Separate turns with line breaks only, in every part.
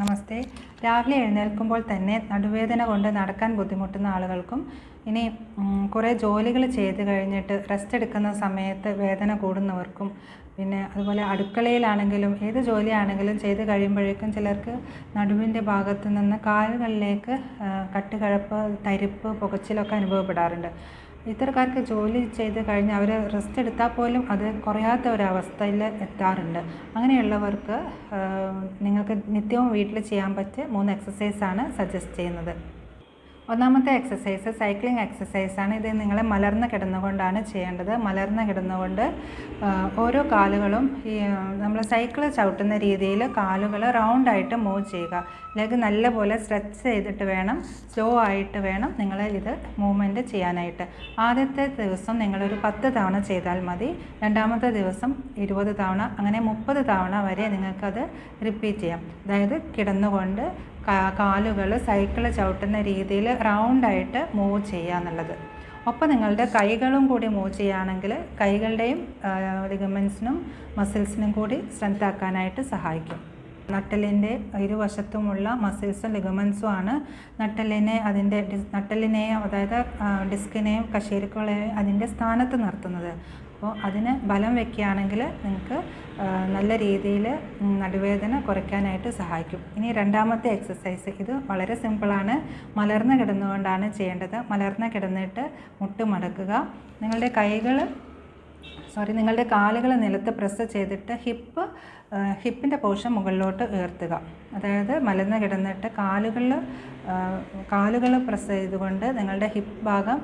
നമസ്തേ. രാവിലെ എഴുന്നേൽക്കുമ്പോൾ തന്നെ നടുവേദന കൊണ്ട് നടക്കാൻ ബുദ്ധിമുട്ടുന്ന ആളുകൾക്കും ഇനി കുറേ ജോലികൾ ചെയ്ത് കഴിഞ്ഞിട്ട് റെസ്റ്റ് എടുക്കുന്ന സമയത്ത് വേദന കൂടുന്നവർക്കും പിന്നെ അതുപോലെ അടുക്കളയിലാണെങ്കിലും ഏത് ജോലിയാണെങ്കിലും ചെയ്ത് കഴിയുമ്പോഴേക്കും ചിലർക്ക് നടുവിൻ്റെ ഭാഗത്ത് നിന്ന് കാലുകളിലേക്ക് കട്ടുകഴപ്പ്, തരിപ്പ്, പുകച്ചിലൊക്കെ അനുഭവപ്പെടാറുണ്ട്. ഇത്തരക്കാർക്ക് ജോലി ചെയ്ത് കഴിഞ്ഞ് അവർ റെസ്റ്റ് എടുത്താൽ പോലും അത് കുറയാത്ത ഒരവസ്ഥയിൽ എത്താറുണ്ട്. അങ്ങനെയുള്ളവർക്ക് നിങ്ങൾക്ക് നിത്യവും വീട്ടിൽ ചെയ്യാൻ പറ്റിയ 3 എക്സസൈസാണ് സജസ്റ്റ് ചെയ്യുന്നത്. ഒന്നാമത്തെ എക്സസൈസ് സൈക്ലിംഗ് എക്സസൈസാണ്. ഇത് നിങ്ങൾ മലർന്ന് കിടന്നുകൊണ്ടാണ് ചെയ്യേണ്ടത്. മലർന്ന് കിടന്നുകൊണ്ട് ഓരോ കാലുകളും ഈ നമ്മൾ സൈക്കിൾ ചവിട്ടുന്ന രീതിയിൽ കാലുകൾ റൗണ്ടായിട്ട് മൂവ് ചെയ്യുക. ലെഗ് നല്ലപോലെ സ്ട്രെച്ച് ചെയ്തിട്ട് വേണം, സ്ലോ ആയിട്ട് വേണം നിങ്ങൾ ഇത് മൂവ്മെൻറ്റ് ചെയ്യാനായിട്ട്. ആദ്യത്തെ ദിവസം നിങ്ങളൊരു 10 തവണ ചെയ്താൽ മതി. രണ്ടാമത്തെ ദിവസം 20 തവണ, അങ്ങനെ 30 തവണ വരെ നിങ്ങൾക്കത് റിപ്പീറ്റ് ചെയ്യാം. അതായത് കിടന്നുകൊണ്ട് കാലുകൾ സൈക്കിൾ ചവിട്ടുന്ന രീതിയിൽ റൗണ്ടായിട്ട് മൂവ് ചെയ്യുക എന്നുള്ളത്. ഒപ്പം നിങ്ങളുടെ കൈകളും കൂടി മൂവ് ചെയ്യുകയാണെങ്കിൽ കൈകളുടെയും ലിഗമെൻസിനും മസിൽസിനും കൂടി സ്ട്രെങ്ത് ആക്കാനായിട്ട് സഹായിക്കും. നട്ടലിൻ്റെ ഇരുവശത്തുമുള്ള മസിൽസും ലിഗമെൻസുമാണ് നട്ടലിനെയും അതായത് ഡിസ്കിനെയും കശേരുക്കളെയും അതിൻ്റെ സ്ഥാനത്ത് നിർത്തുന്നത്. അപ്പോൾ അതിന് ബലം വയ്ക്കുകയാണെങ്കിൽ നിങ്ങൾക്ക് നല്ല രീതിയിൽ നടുവേദന കുറയ്ക്കാനായിട്ട് സഹായിക്കും. ഇനി രണ്ടാമത്തെ എക്സസൈസ്, ഇത് വളരെ സിമ്പിളാണ്. മലർന്ന് കിടന്നുകൊണ്ടാണ് ചെയ്യേണ്ടത്. മലർന്ന് കിടന്നിട്ട് മുട്ട് മടക്കുക. നിങ്ങളുടെ കാലുകൾ നിലത്ത് പ്രസ് ചെയ്തിട്ട് ഹിപ്പിൻ്റെ പോർഷൻ മുകളിലോട്ട് ഉയർത്തുക. അതായത് മലർന്ന് കിടന്നിട്ട് കാലുകൾ പ്രസ് ചെയ്തുകൊണ്ട് നിങ്ങളുടെ ഹിപ്പ് ഭാഗം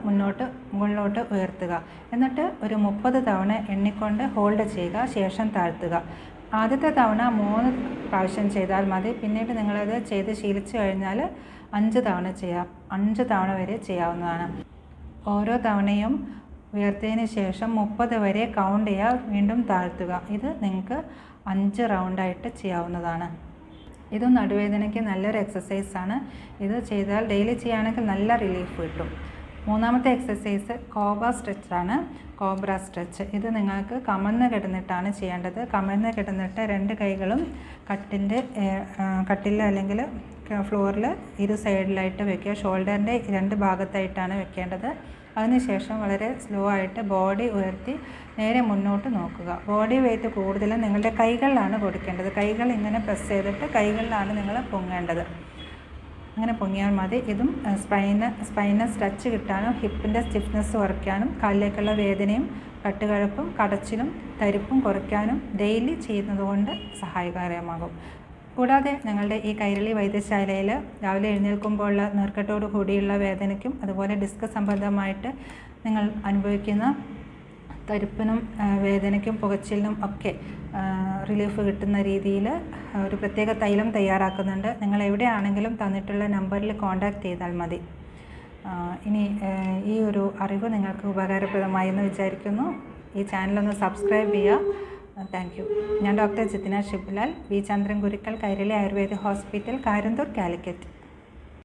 മുകളിലോട്ട് ഉയർത്തുക. എന്നിട്ട് ഒരു 30 തവണ എണ്ണിക്കൊണ്ട് ഹോൾഡ് ചെയ്യുക. ശേഷം താഴ്ത്തുക. ആദ്യത്തെ തവണ 3 പ്രാവശ്യം ചെയ്താൽ മതി. പിന്നീട് നിങ്ങളത് ചെയ്ത് ശീലിച്ചു കഴിഞ്ഞാൽ 5 തവണ ചെയ്യാം. 5 തവണ വരെ ചെയ്യാവുന്നതാണ്. ഓരോ തവണയും ഉയർത്തിയതിന് ശേഷം 30 വരെ കൗണ്ട് ചെയ്യുക. വീണ്ടും താഴ്ത്തുക. ഇത് നിങ്ങൾക്ക് 5 റൗണ്ടായിട്ട് ചെയ്യാവുന്നതാണ്. ഇതും നടുവേദനയ്ക്ക് നല്ലൊരു എക്സസൈസാണ്. ഇത് ചെയ്താൽ ഡെയിലി ചെയ്യുകയാണെങ്കിൽ നല്ല റിലീഫ് കിട്ടും. മൂന്നാമത്തെ എക്സസൈസ് കോബ്ര സ്ട്രെച്ച്. ഇത് നിങ്ങൾക്ക് കമഴ്ന്ന് കിടന്നിട്ടാണ് ചെയ്യേണ്ടത്. കമഴ്ന്ന് കിടന്നിട്ട് 2 കൈകളും കട്ടിൽ അല്ലെങ്കിൽ ഫ്ലോറിൽ സൈഡിലായിട്ട് വെക്കുക. ഷോൾഡറിൻ്റെ 2 ഭാഗത്തായിട്ടാണ് വെക്കേണ്ടത്. അതിനുശേഷം വളരെ സ്ലോ ആയിട്ട് ബോഡി ഉയർത്തി നേരെ മുന്നോട്ട് നോക്കുക. ബോഡി വെയിറ്റ് കൂടുതലും നിങ്ങളുടെ കൈകളിലാണ് കൊടുക്കേണ്ടത്. കൈകൾ ഇങ്ങനെ പ്രസ് ചെയ്തിട്ട് കൈകളിലാണ് നിങ്ങൾ പൊങ്ങേണ്ടത്. അങ്ങനെ പൊങ്ങിയാൽ മതി. ഇതും സ്പൈന് സ്ട്രെച്ച് കിട്ടാനും ഹിപ്പിൻ്റെ സ്റ്റിഫ്നെസ് കുറയ്ക്കാനും കാലിലേക്കുള്ള വേദനയും കട്ടുകഴപ്പും കടച്ചിലും തരിപ്പും കുറയ്ക്കാനും ഡെയിലി ചെയ്യുന്നത് കൊണ്ട് സഹായകരമാകും. കൂടാതെ ഞങ്ങളുടെ ഈ കൈരളി വൈദ്യശാലയിൽ രാവിലെ എഴുന്നേൽക്കുമ്പോഴുള്ള നീർക്കെട്ടോട് കൂടിയുള്ള വേദനയ്ക്കും അതുപോലെ ഡിസ്ക് സംബന്ധമായിട്ട് നിങ്ങൾ അനുഭവിക്കുന്ന തരിപ്പിനും വേദനയ്ക്കും പുകച്ചിലിനും ഒക്കെ റിലീഫ് കിട്ടുന്ന രീതിയിൽ ഒരു പ്രത്യേക തൈലം തയ്യാറാക്കുന്നുണ്ട്. നിങ്ങൾ എവിടെയാണെങ്കിലും തന്നിട്ടുള്ള നമ്പറിൽ കോൺടാക്റ്റ് ചെയ്താൽ മതി. ഇനി ഈ ഒരു അറിവ് നിങ്ങൾക്ക് ഉപകാരപ്രദമായി എന്ന് വിചാരിക്കുന്നു. ഈ ചാനലൊന്ന് സബ്സ്ക്രൈബ് ചെയ്യുക. Thank you. ഞാൻ ഡോക്ടർ ജിതിന ഷിബുലാൽ, വി ചന്ദ്രൻ ഗുരുക്കൾ, കൈരളി ആയുർവേദ ഹോസ്പിറ്റൽ, കാരന്തൂർ, കാലിക്കറ്റ്.